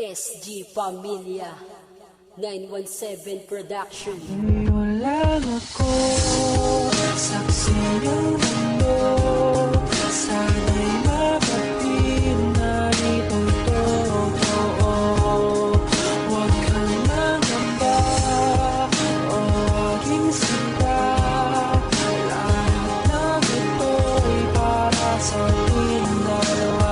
SG Pamilya 917 Production. Wala ako, saksi ng mundo. Sana'y makapiin na ito'y totoo. Huwag kang mangamba, o aking sinta. Lahat ng ito'y para sa ating dalawa.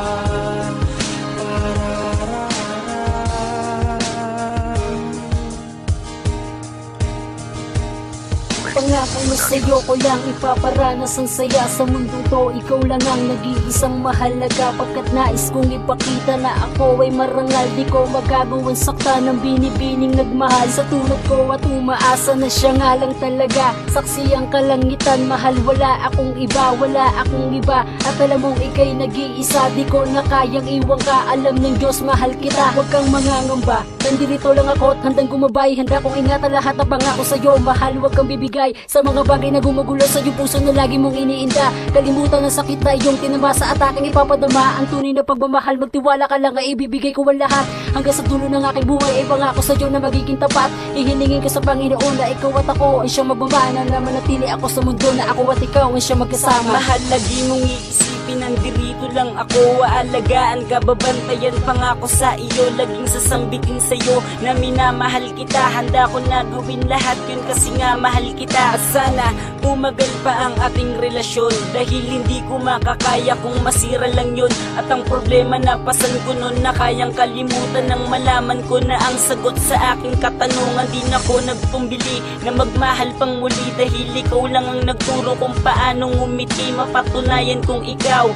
Pangako mo sa'yo ko lang ipaparanas ang saya sa mundo to. Ikaw lang ang nag-iisang mahalaga, pagkat nais kong ipakita na ako ay marangal. Di ko magagawang sakta ng binibining nagmahal sa tulad ko at umaasa na siya nga lang talaga. Saksi ang kalangitan, mahal, wala akong iba, wala akong iba. At alam mong ika'y nag-iisa, di ko na kayang iwan ka. Alam ng Diyos, mahal kita, huwag kang mangangamba. Nandito lang ako at handang gumabay. Handa kong ingatan lahat ng pangako sa'yo, mahal, huwag kang bibigay sa mga bagay na gumugulo sa iyong puso na lagi mong iniinda. Kalimutan ng sakit na iyong tinamba sa ataking ipapadama. Ang tunay na pagmamahal, magtiwala ka lang ay ibibigay ko ang lahat. Hanggang sa dulo ng aking buhay ay pangako sa iyo na magiging tapat. Ihilingin ko sa Panginoon na ikaw at ako ang siyang magbabana, na manatili ako sa mundo na ako at ikaw ang siyang magkasama. Mahal, lagi mong iisipin, nandirito lang ako. Aalagaan ka, babantayan pangako sa iyo. Laging sasangbitin sa iyo na minamahal kita. Handa ko na gawin lahat yun kasi nga mahal kita. At sana umagal pa ang ating relasyon, dahil hindi ko makakaya kung masira lang yun. At ang problema na pasan ko nun na kayang kalimutan nang malaman ko na ang sagot sa aking katanungan. Di na ako nagpumbili na magmahal pang muli, dahil ikaw lang ang nagturo kung paanong umiti. Mapatunayan kung ikaw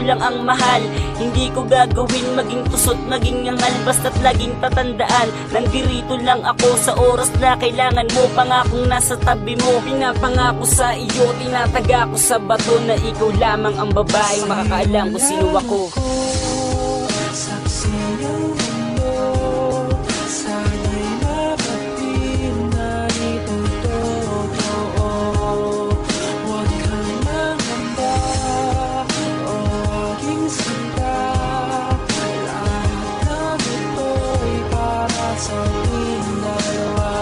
lang ang mahal. Hindi ko gagawin maging tusot, maging angal, basta't laging tatandaan, nandirito lang ako sa oras na kailangan mo. Pangakong nasa tabi mo, pinapangako sa iyo, tinataga ko sa bato na ikaw lamang ang babaeng makakaalam kung sino ako. Saksi ng mundo, sana'y makapiin na ito'y totoo. Huwag kang mangamba, o aking sinta. Lahat ng ito'y para sa ating dalawa.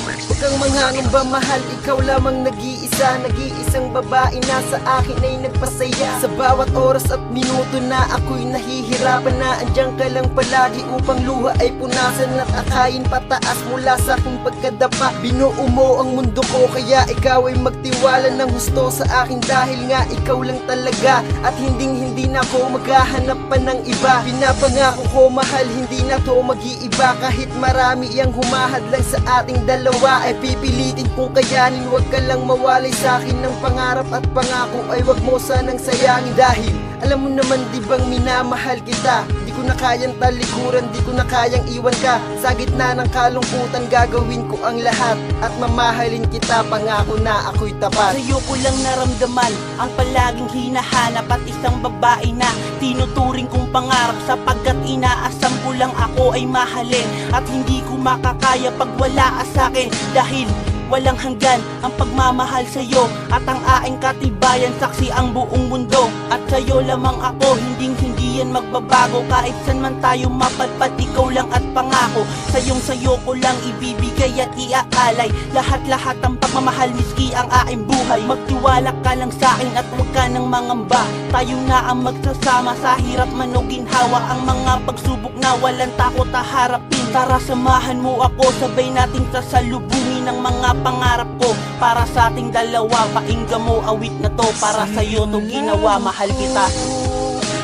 Huwag kang mangangamba, mahal, ikaw lamang nag-iisa. Nag-iisang babae na sa akin ay nagpasaya. Sa bawat oras at minuto na ako'y nahihirapan, na andyan ka lang palagi upang luha ay punasan at akayin pataas mula sa aking pagkadapa. Binuo mo ang mundo ko, kaya ikaw ay magtiwala ng husto sa akin, dahil nga ikaw lang talaga. At hindi na ako maghahanap pa ng iba. Pinapangako ko, mahal, hindi na to mag-iiba. Kahit marami ang humahadlang sa ating dalawa, ay pipilitin kong kayanin. Huwag ka lang mawalay sa akin ng pangarap at pangako ay huwag mo sanang sayangin. Dahil alam mo naman di bang minamahal kita. Di ko na kayang talikuran, di ko na kayang iwan ka. Sa gitna ng kalungkutan gagawin ko ang lahat at mamahalin kita, pangako na ako'y tapat. Sa'yo ko lang naramdaman ang palaging hinahanap, at isang babae na tinuturing kong pangarap, sapagkat inaasam ko lang ako ay mahalin. At hindi ko makakaya pag wala ka sa'kin, dahil walang hanggan ang pagmamahal sa'yo at ang aking katibayan. Saksi ang buong mundo at sa'yo lamang ako, hindi yan magbabago. Kahit saan man tayo mapadpad, ikaw lang at pangako. Sa'yo ko lang ibibigay at iaalay lahat ang pagmamahal, miski ang aking buhay. Magtiwala ka lang sa'kin at huwag ka nang mangamba. Tayo na ang magsasama sa hirap man o ginhawa. Ang mga pagsubok na walang takot harapin. Tara, samahan mo ako, sabay nating sasalubungin ang mga pangarap ko. Para sa ating dalawa, painggan mo awit na to. Para sa'yo to ginawa, mahal kita.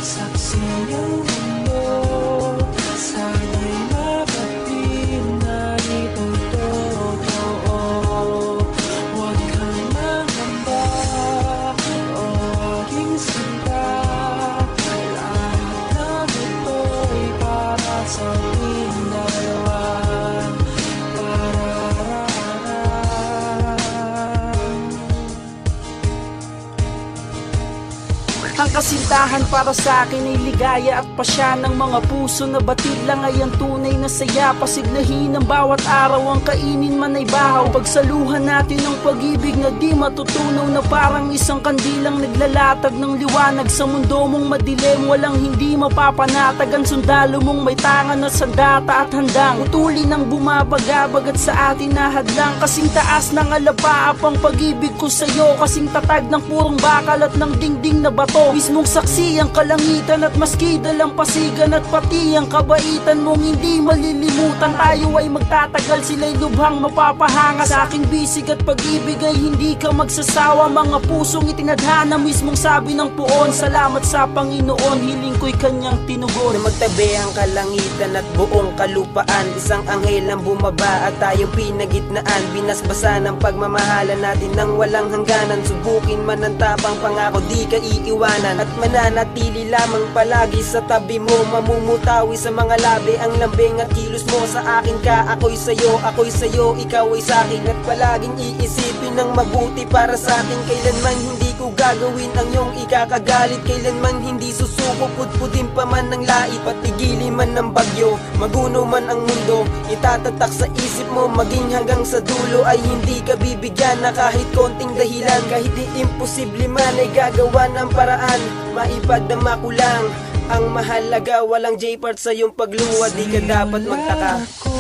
Saksi ng mundo, sana'y makapiin na ito'y totoo. Huwag kang mangamba, o aking sinta. Lahat ng ito'y para sa ating dalawa. Ang kasintahan para sa akin ay ligaya at pasya ng mga puso na batid lang ay ang tunay na saya. Pasiglahin ang bawat araw, ang kainin man ay bahaw. Pagsaluhan natin ng pag-ibig na di matutunaw, na parang isang kandilang naglalatag ng liwanag sa mundo mong madilim. Walang hindi mapapanatag ang sundalo mong may tangan na sandata at handang utulin ang bumabagabagat sa atin na hadlang. Kasing taas ng alapaap ang pag-ibig ko sa'yo, kasing tatag ng purong bakal at ng dingding na bato. Mismong saksi ang kalangitan at maski dalampasigan at pati ang kabaitan mong hindi malilimutan. Tayo ay magtatagal, sila'y lubhang mapapahanga. Sa aking bisig at pag-ibig ay hindi ka magsasawa. Mga pusong itinadhana, mismong sabi ng puon. Salamat sa Panginoon, hiling ko'y kanyang tinugon. Na magtabi ang kalangitan at buong kalupaan, isang anghel ang bumaba at tayong pinagitnaan. Binasbasa ng pagmamahalan natin ng walang hangganan. Subukin man ang tapang pangako, di ka iiwanan. At mananatili lamang palagi sa tabi mo. Mamumutawi sa mga labi ang lambing at kilos mo. Sa akin ka, ako'y sa'yo, ikaw ay sa'kin. At palaging iisipin ng mabuti para sa'kin. Kailanman hindi ko gagawin ang iyong ikakagalit. Kailanman hindi susuko, pudpudin pa man ng lait. Patigilin man ng bagyo, maguno man ang mundo, itatatak sa isip mo maging hanggang sa dulo ay hindi ka bibigyan na kahit konting dahilan. Kahit di imposible man ay gagawa ng paraan, maipadama ko lang ang mahalaga. Walang J-part sa iyong pagluwa, di ka dapat magtaka. Ako